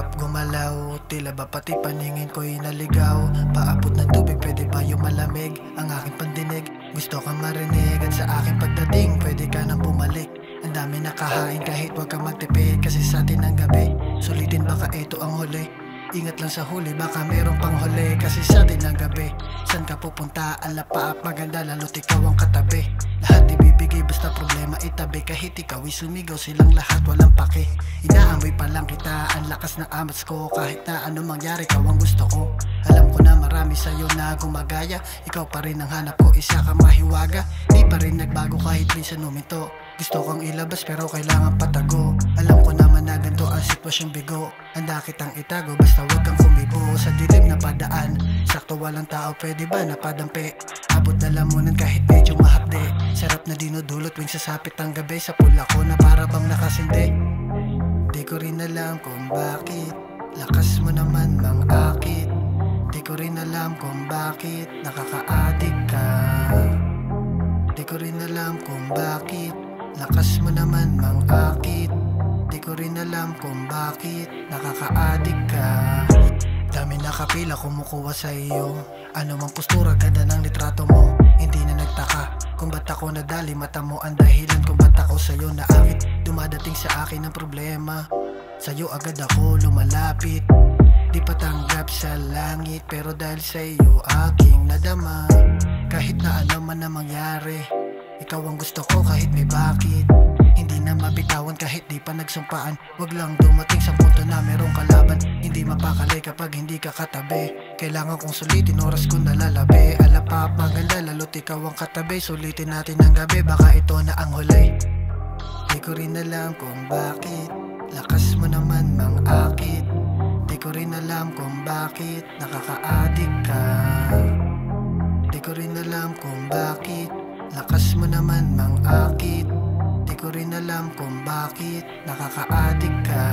Hirap gumalaw, tila ba pati paningin ko'y naligaw. Paabot ng tubig, pwede ba yung malamig ang aking pandinig? Gusto kang marinig at sa aking pagdating pwede ka nang bumalik. Ang dami nakahain kahit wag kang magtipid, kasi sa atin ang gabi. Sulitin baka ito ang huli, ingat lang sa huli baka merong pang huli. Kasi sa atin ang gabi, saan ka pupunta? Alapa at maganda lalo't ikaw ang katabi. Lahat ibibigay basta problema itabi. Kahit ikaw ay sumigaw silang lahat walang pake. Inaamoy pa lang kita, ang lakas ng amats ko. Kahit na ano mangyari, ikaw ang gusto ko. Alam ko na marami sa'yo na gumagaya, ikaw pa rin ang hanap ko, isa kang mahiwaga. Di pa rin nagbago kahit minsan huminto. Gusto kong ilabas pero kailangan patago. Alam ko naman na ganito ang sitwasyong bigo. Handa kitang itago basta wag kang kumibo. Sa dilim na padaan, sakto walang tao, pwede ba napadampi? Abot na lamunan kahit medyo mahapde. Sarap na dinudulot wing sasapit ang gabi. Sa pula ko na para bang nakasindi. Di ko rin alam kung bakit lakas mo naman mang-akit. Di ko rin alam kung bakit nakaka-addict ka. Di ko rin alam kung bakit lakas mo naman mang-akit. Di ko rin alam kung bakit nakaka-addict ka. Dami nakapila kumukuha sa iyo. Ano mang postura, ganda ng litrato mo. Hindi na nagtaka kung ba't ako nadali. Mata mo ang dahilan kung ba't ako sa'yo naakit. Dumadating sa akin ang problema, sa'yo agad ako lumalapit. Di patanggap sa langit, pero dahil sa'yo aking nadama. Kahit na ano man na mangyari, ikaw ang gusto ko kahit may bakit. Hindi na mabitawan kahit di pa nagsumpaan. Wag lang dumating sa punto na merong kalaban. Hindi mapakali kapag hindi ka katabi. Kailangan kong sulitin, oras ko nalalabi. Alapa maganda lalo't ikaw ang katabi. Sulitin natin ang gabi, baka ito na ang huli. Di ko rin alam kung bakit lakas mo naman mang-akit. Di ko rin alam kung bakit nakaka-addict ka. Di ko rin alam kung bakit lakas mo naman mang-akit. Di ko rin alam kung bakit nakaka-addict ka.